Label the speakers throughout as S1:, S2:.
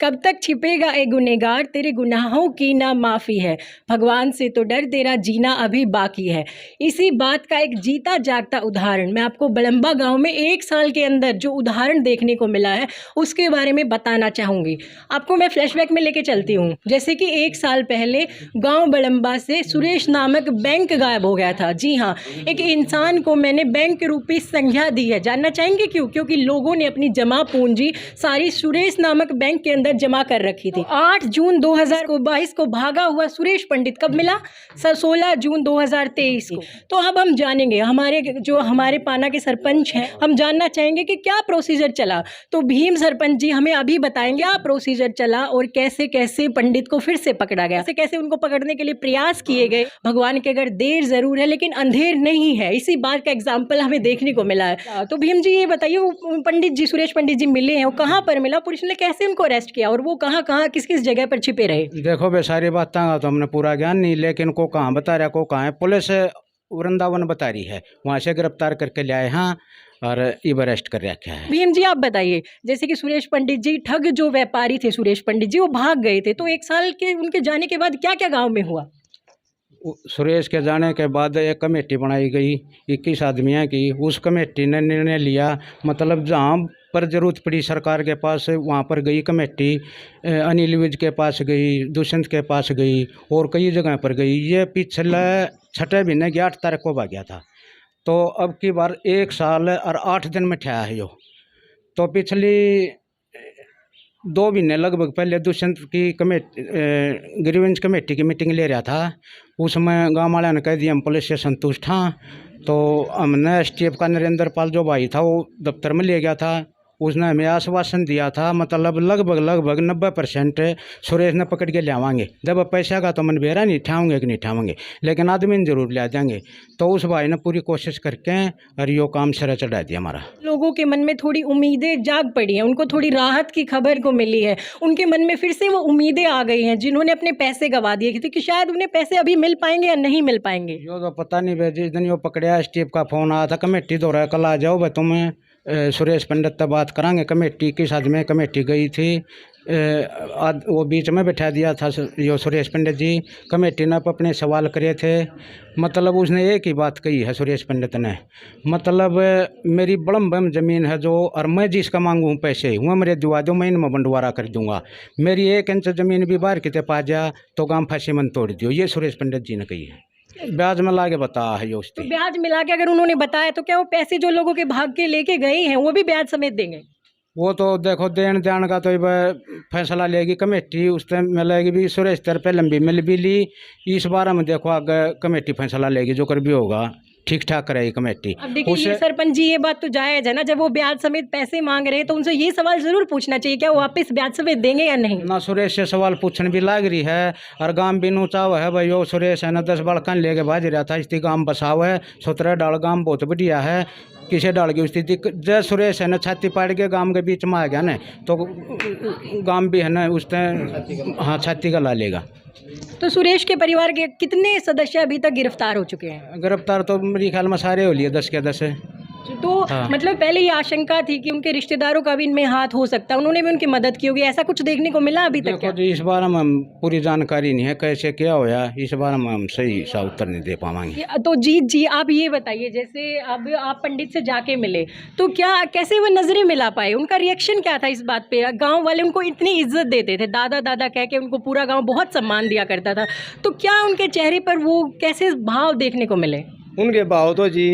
S1: कब तक छिपेगा ए गुनहगार, तेरे गुनाहों की ना माफ़ी है। भगवान से तो डर, तेरा जीना अभी बाकी है। इसी बात का एक जीता जागता उदाहरण मैं आपको बड़म्बा गांव में 1 साल के अंदर जो उदाहरण देखने को मिला है उसके बारे में बताना चाहूँगी। आपको मैं फ्लैशबैक में लेके चलती हूँ। जैसे कि 1 साल पहले गांव बड़म्बा से सुरेश नामक बैंक गायब हो गया था। जी हाँ, एक इंसान को मैंने बैंक रूपी संज्ञा दी है। जानना चाहेंगे क्यों? क्योंकि लोगों ने अपनी जमा पूंजी सारी सुरेश नामक बैंक के अंदर जमा कर रखी थी। 8 जून 2022 को भागा हुआ सुरेश पंडित कब मिला? 16 जून 2023 को। तो अब हम जानेंगे हमारे पाना के सरपंच हैं, हम जानना चाहेंगे कि क्या प्रोसीजर चला। तो भीम सरपंच जी हमें अभी बताएंगे क्या प्रोसीजर चला और कैसे कैसे पंडित को फिर से पकड़ा गया, कैसे कैसे उनको पकड़ने के लिए प्रयास किए गए। भगवान के घर देर जरूर है लेकिन अंधेर नहीं है, इसी बात का एग्जाम्पल हमें देखने को मिला है। तो भीम जी ये बताइए, वो पंडित जी सुरेश पंडित जी मिले हैं, वो कहाँ पर मिला, पुलिस ने कैसे उनको अरेस्ट किया और वो कहाँ कहाँ किस किस जगह पर छिपे रहे?
S2: देखो बे सारी बात तो हमने पूरा ज्ञान नहीं, लेकिन को कहाँ बता रहा को कहाँ है। पुलिस वृंदावन बता रही है, वहाँ से गिरफ्तार करके ले आए। हाँ, और इब अरेस्ट कर रखा है।
S1: भीम जी आप बताइए, जैसे कि सुरेश पंडित जी ठग जो व्यापारी थे सुरेश पंडित जी, वो भाग गए थे, तो 1 साल के उनके जाने के बाद क्या क्या गाँव में हुआ?
S2: सुरेश के जाने के बाद एक कमेटी बनाई गई 21 आदमियों की। उस कमेटी ने निर्णय लिया, मतलब जहाँ पर जरूरत पड़ी सरकार के पास वहाँ पर गई कमेटी। अनिल विज के पास गई, दुष्यंत के पास गई और कई जगह पर गई। ये पिछले 6 महीने की 8 तारीख को भाग गया था। तो अब की बार 1 साल और 8 दिन में ठहरा है यो। तो पिछली 2 महीने लगभग पहले दुष्यंत की कमेटी ग्रीवेंस कमेटी की मीटिंग ले रहा था। उसमें गाँव वाले ने कह दिया हम पुलिस से संतुष्ट हाँ। तो हमने एसटीएफ का नरेंद्र पाल जो भाई था वो दफ्तर में ले गया था। उसने हमें आश्वासन दिया था, मतलब लगभग 90% सुरेश ने पकड़ के ले आवाएंगे। जब पैसा का तो मन बेरा नहीं ठाऊंगे कि नहीं ठाऊंगे, लेकिन आदमी जरूर ले जाएंगे। तो उस भाई ने पूरी कोशिश करके और यो काम सिरा चढ़ा दिया हमारा।
S1: लोगों के मन में थोड़ी उम्मीदें जाग पड़ी हैं, उनको थोड़ी राहत की खबर को मिली है, उनके मन में फिर से वो उम्मीदें आ गई हैं जिन्होंने अपने पैसे गंवा दिए थे कि शायद उन्हें पैसे अभी मिल पाएंगे या नहीं मिल पाएंगे।
S2: यो तो पता नहीं भाई, जिस दिन यो पकड़िया एसटीएफ का फोन आया था कमेटी दो रहा कल आ जाओ भाई, तुम्हें सुरेश पंडित तक बात करांगे। कमेटी किस आदमी कमेटी गई थी, वो बीच में बैठा दिया था यो सुरेश पंडित जी। कमेटी ने अपने सवाल करे थे, मतलब उसने एक ही बात कही है सुरेश पंडित ने, मतलब मेरी बड़म्बम ज़मीन है जो, और मैं जिसका मांगूँ पैसे वह मेरे दुआ दो, मैं इनमें बंटवारा कर दूंगा। मेरी 1 इंच ज़मीन भी बाहर कितने पा जा तो गांव फांसी मन तोड़ दियो, ये सुरेश पंडित जी ने कही है। ब्याज में लाके बता है यो।
S1: तो ब्याज मिला के अगर उन्होंने बताया तो क्या वो पैसे जो लोगों के भाग के लेके गए हैं वो भी ब्याज समेत देंगे?
S2: वो तो देखो देन देन का तो फैसला लेगी कमेटी, उस टाइम मिलेगी भी। सुरेश तर पे लंबी मिल भी ली, इस बार हम देखो आगे कमेटी फैसला लेगी, जो कर भी होगा ठीक ठाक करेगी कमेटी।
S1: अब देखिए ये सरपंच जी, ये बात तो जायज है ना, जब वो ब्याज समेत पैसे मांग रहे हैं तो उनसे ये सवाल जरूर पूछना चाहिए क्या वो वापस ब्याज समेत देंगे या नहीं।
S2: ना सुरेश से सवाल पूछने भी लाग रही है, और गांव भी नूचा हुआ है भाई। वो सुरेश है ना 10 बड़कन लेके भाज रहा था, इसकी गांव बसाव है 17 डाल, गांव बहुत बढ़िया है। किसे डाल की स्थिति जय सुरेश है ना छाती पाड़ के गांव के बीच में आ गया ना, तो गांव भी है ना उस टाइम हाँ छाती का ला लेगा।
S1: तो सुरेश के परिवार के कितने सदस्य अभी तक गिरफ्तार हो चुके हैं?
S2: गिरफ्तार तो मेरे ख्याल में सारे हो लिए 10 के 10 है।
S1: तो हाँ। मतलब पहले ये आशंका थी कि उनके रिश्तेदारों का भी इनमें हाथ हो सकता है, उन्होंने भी उनकी मदद की होगी, ऐसा कुछ देखने को मिला अभी तक?
S2: देखो इस बार हम पूरी जानकारी नहीं है कैसे क्या होया, इस बार हम सही सा उत्तर नहीं दे पाएंगे।
S1: तो जीत जी आप ये बताइए, जैसे अब आप पंडित से जाके मिले तो क्या कैसे वो नजरें मिला पाए, उनका रिएक्शन क्या था इस बात पे? गांव वाले उनको इतनी इज्जत देते थे, दादा दादा कह के उनको पूरा गांव बहुत सम्मान दिया करता था, तो क्या उनके चेहरे पर वो कैसे भाव देखने को मिले?
S3: उनके भाव तो जी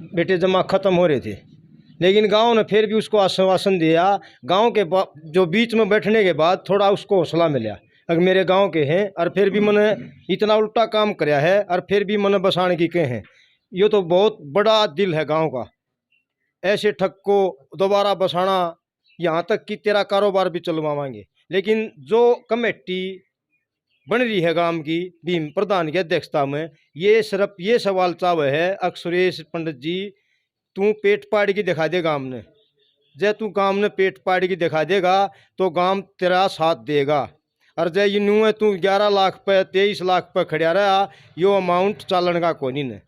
S3: बेटे जमा खत्म हो रहे थे, लेकिन गांव ने फिर भी उसको आश्वासन दिया। गांव के जो बीच में बैठने के बाद थोड़ा उसको हौसला मिला, अगर मेरे गांव के हैं और फिर भी मैंने इतना उल्टा काम कराया है और फिर भी मैंने बसाने की कहे हैं। ये तो बहुत बड़ा दिल है गांव का, ऐसे ठग को दोबारा बसाना, यहाँ तक कि तेरा कारोबार भी चलवाएंगे। लेकिन जो कमेटी बन रही है गांव की भीम प्रधान की अध्यक्षता में, ये सिर्फ ये सवाल चावे है अक सुरेश पंडित जी तू पेट पाड़ की दिखा दे गांव ने, जय तू गांव ने पेट पाड़ की दिखा देगा तो गांव तेरा साथ देगा। और जय ये नू है तू 11 लाख पे 23 लाख पे खड़ा रहा, यो अमाउंट चालन का कोनी ने,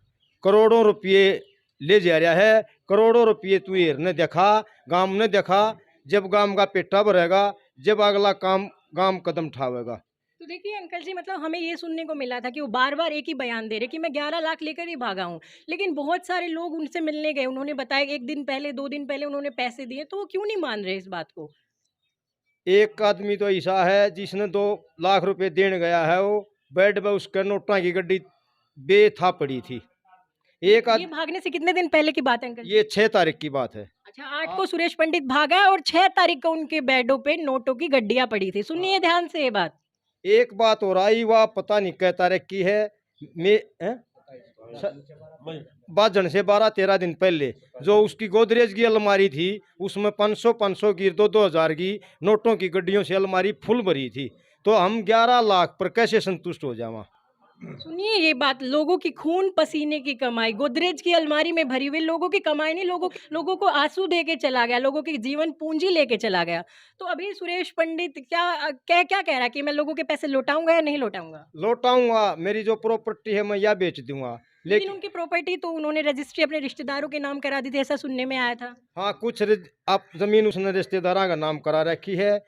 S3: करोड़ों रुपये ले जा रहा है, करोड़ों रुपये तू ने देखा गांव ने देखा। जब गांव का पेटा भरेगा जब अगला काम गांव कदम उठावेगा।
S1: तो देखिए अंकल जी, मतलब हमें ये सुनने को मिला था कि वो बार-बार एक ही बयान दे रहे कि मैं 11 लाख लेकर ही भागा हूँ। लेकिन बहुत सारे लोग उनसे मिलने गए, उन्होंने बताया कि 1 दिन पहले, 2 दिन पहले उन्होंने पैसे दिए, तो वो क्यों नहीं मान रहे इस बात को?
S3: एक आदमी तो ऐसा है जिसने 2 लाख रुपए देने गया है, वो बेड पे उसके नोटा की गड्डी बेथा पड़ी थी। एक
S1: ये
S3: आद
S1: भागने से कितने दिन पहले की बात है अंकल जी?
S3: ये 6 तारीख की बात है।
S1: अच्छा, 8 को सुरेश पंडित भागा और 6 तारीख को उनके बेडों पे नोटों की गड्डियाँ पड़ी थी। सुनिए ध्यान से ये बात।
S3: एक बात और आई, वह पता नहीं कै तारीख की है। मैं बाजन से 12-13 दिन पहले जो उसकी गोदरेज की अलमारी थी, उसमें 500 की 2-2 हज़ार की नोटों की गड्डियों से अलमारी फुल भरी थी। तो हम 11 लाख पर कैसे संतुष्ट हो जावा।
S1: सुनिए ये बात, लोगों की खून पसीने की कमाई, गोदरेज की अलमारी में भरी हुई लोगों की कमाई नहीं, लोगों को आंसू दे के चला गया, लोगों की जीवन पूंजी लेके चला गया। तो अभी सुरेश पंडित क्या क्या कह रहा है कि मैं लोगों के पैसे लौटाऊंगा या नहीं लौटाऊंगा?
S3: लौटाऊंगा, मेरी जो प्रॉपर्टी है मैं या बेच दूंगा।
S1: लेकिन
S3: लेकिन
S1: उनकी प्रॉपर्टी तो उन्होंने रजिस्ट्री अपने रिश्तेदारों के नाम करा दी थी, ऐसा सुनने में आया था।
S3: हाँ, आप जमीन उसने रिश्तेदारों का नाम करा रखी है।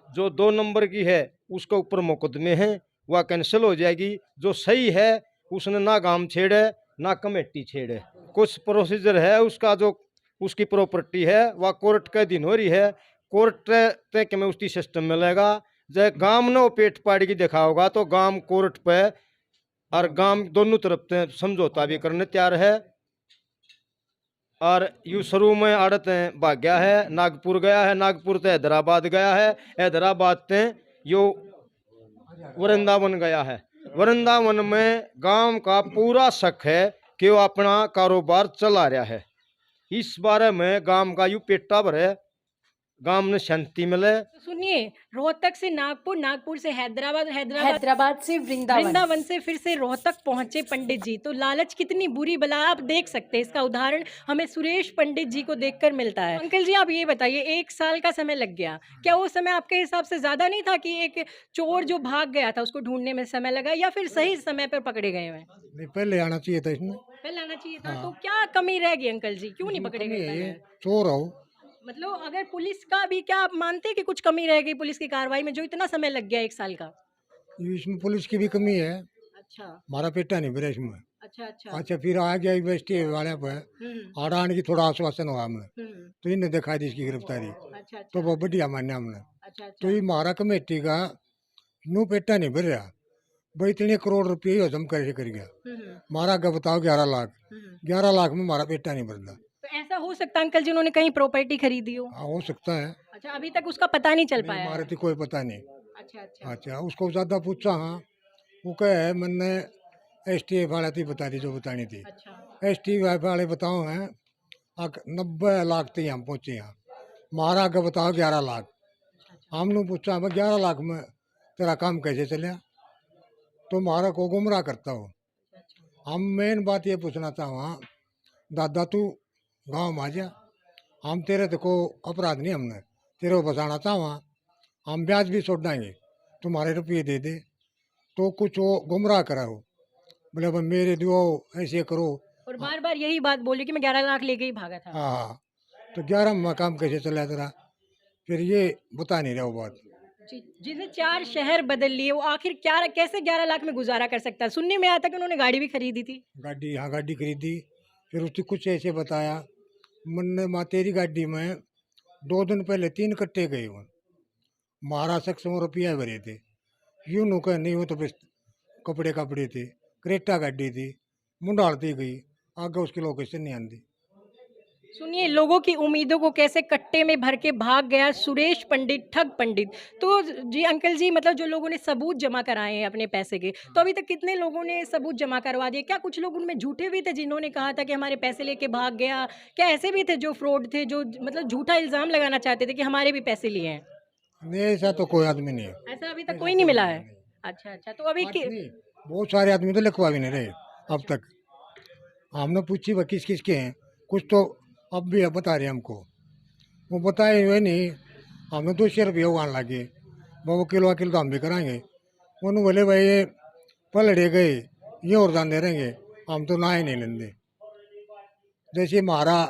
S3: जो 2 नंबर की है उसके ऊपर मुकदमे हैं, वह कैंसिल हो जाएगी। जो सही है उसने ना गांव छेड़े ना कमेटी छेड़े। कुछ प्रोसीजर है उसका, जो उसकी प्रॉपर्टी है वह कोर्ट के दिन हो रही है। कोर्ट तक में उसकी सिस्टम मिलेगा। जब गांव ने वो पेट पाड़ की देखा होगा तो गांव कोर्ट पे और गांव दोनों तरफ से समझौता भी करने तैयार है। और यू शुरू में आड़त भाग गया है, नागपुर गया है, नागपुर से हैदराबाद गया है, हैदराबाद से यो वृंदावन गया है। वृंदावन में गांव का पूरा शक है कि वो अपना कारोबार चला रहा है। इस बारे में गांव का यू पेटा भरे, गांव में शांति मिले।
S1: तो सुनिए, रोहतक से नागपुर, नागपुर से हैदराबाद, हैदराबाद से वृंदावन से फिर से रोहतक पहुंचे पंडित जी। तो लालच कितनी बुरी बला है, आप देख सकते हैं। इसका उदाहरण हमें सुरेश पंडित जी को देखकर मिलता है। अंकल जी आप ये बताइए, 1 साल का समय लग गया, क्या वो समय आपके हिसाब से ज्यादा नहीं था कि एक चोर जो भाग गया था उसको ढूंढने में समय लगा, या फिर सही समय पर पकड़े गए हैं?
S4: नहीं, पहले आना चाहिए था इसमें।
S1: पहले आना चाहिए था।
S4: हाँ।
S1: तो क्या कमी रह गई अंकल जी, क्यों नहीं पकड़े गए
S4: ये
S1: पहले?
S4: चोर हो।
S1: मतलब अगर पुलिस का भी, क्या आप मानते हैं कि कुछ कमी रह गई पुलिस की कार्रवाई में, जो इतना समय लग गया 1 साल का?
S4: इसमें पुलिस की भी कमी है।
S1: अच्छा
S4: हमारा पेटा नहीं भरा इसमें।
S1: अच्छा अच्छा।
S4: अच्छा, फिर आ गया यूनिवर्सिटी वाले पे आड़ा आने की थोड़ा आश्वासन हुआ हमें, तो इन्हें दिखा दी इसकी गिरफ्तारी।
S1: अच्छा अच्छा
S4: तो वो बढ़िया मान्या हमने।
S1: अच्छा अच्छा।
S4: तो ये हमारा कमेटी का नू पेटा नहीं भर रहा भाई, इतने करोड़ रुपये ही हजम कर गया। हमारा का बताओ 11 लाख, 11 लाख में हमारा पेटा नहीं भरता।
S1: तो ऐसा हो सकता है अंकल जी उन्होंने कहीं प्रॉपर्टी खरीदी हो?
S4: हाँ, हो सकता है।
S1: अच्छा, अभी तक उसका पता नहीं चल पाया
S4: हमारे
S1: है?
S4: तो कोई पता नहीं।
S1: अच्छा अच्छा
S4: अच्छा, उसको ज़्यादा पूछा। हाँ, वो कहे मैंने STF वाले थी बता दी जो बतानी थी।
S1: अच्छा।
S4: STF वाले बताओ हैं 90 लाख थी, हम पहुँचे यहाँ। हमारा का बताओ 11 लाख। हमने पूछा मैं 11 लाख में तेरा काम कैसे चले, तो हमारा को गुमराह करता हो। हम मेन बात ये पूछना था वहाँ, दादा तू गाँव में आ जा, हम तेरे देखो अपराध नहीं, हमने तेरे को बचाना था वहाँ, हम ब्याज भी छोड़ देंगे, तुम्हारे रुपये दे दे। तो कुछ वो गुमराह करा हो, बोले भाई मेरे दो ऐसे करो।
S1: और बार बार यही बात बोली कि मैं 11 लाख लेके ही भागा था।
S4: हाँ हाँ, तो 11 में काम कैसे चला तेरा, फिर ये बता नहीं रहा वो बात।
S1: जिसने 4 शहर बदल लिए, वो आखिर क्या कैसे 11 लाख में गुजारा कर सकता है? सुनने में आया था कि उन्होंने गाड़ी भी खरीदी थी।
S4: गाड़ी, हाँ गाड़ी खरीदी। फिर उसकी कुछ ऐसे बताया, मैंने माँ तेरी गाड़ी में 2 दिन पहले 3 कट्टे गए हुए, महारा सक्षम रुपया भरे थे। यूं नु कह नहीं, हो तो बस कपड़े कपड़े थे, क्रेटा गाड़ी थी, मुंडालती गई, आगे उसकी लोकेशन नहीं आती।
S1: सुनिए, लोगों की उम्मीदों को कैसे कट्टे में भर के भाग गया सुरेश पंडित, ठग पंडित। तो जी अंकल जी, मतलब जो लोगों ने सबूत जमा कराए हैं अपने पैसे के, तो अभी तक कितने लोगों ने सबूत जमा करवा दिए? क्या कुछ लोग उनमें झूठे भी थे जिन्होंने कहा था कि हमारे पैसे लेके भाग गया? क्या ऐसे भी थे जो फ्रॉड थे, जो मतलब झूठा इल्जाम लगाना चाहते थे कि हमारे भी पैसे लिए हैं?
S4: नहीं, ऐसा तो कोई आदमी नहीं है।
S1: ऐसा अभी तक कोई नहीं मिला है? अच्छा अच्छा। तो अभी
S4: नहीं, बहुत सारे आदमी तो लिखवा भी नहीं रहे अब तक। हमने पूछी वह किस किस के हैं, कुछ तो अब भी बता रहे हमको, वो बताए हुए नहीं। हमने 200 रुपये उगान लगे, वो वकील तो हम भी कराएंगे। उन्होंने बोले भाई ये पलड़े गए, ये और दान दे रहेंगे, हम तो ना ही नहीं लेंगे। जैसे हमारा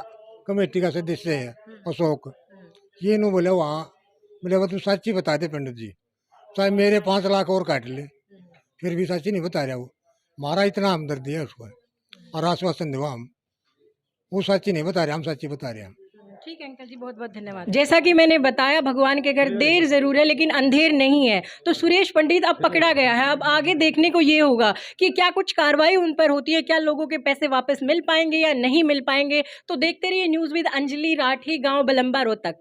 S4: कमेटी का सदस्य है अशोक, ये नु बोले वहाँ बोले वो तू सच्ची बता दे पंडित जी, चाहे मेरे 5 लाख और काट ले, फिर भी सच्ची नहीं बता रहा वो। हमारा इतना हमदर्दी है उसको और आश्वासन दो हम, वो सच्ची नहीं बता रहे, हम सच्ची बता रहे हैं।
S1: ठीक है अंकल जी, बहुत बहुत धन्यवाद। जैसा कि मैंने बताया, भगवान के घर देर जरूर है लेकिन अंधेर नहीं है। तो सुरेश पंडित अब पकड़ा गया है। अब आगे देखने को ये होगा कि क्या कुछ कार्रवाई उन पर होती है, क्या लोगों के पैसे वापस मिल पाएंगे या नहीं मिल पाएंगे। तो देखते रहिए न्यूज़ विद अंजलि राठी, गांव बलंबा, रोहतक।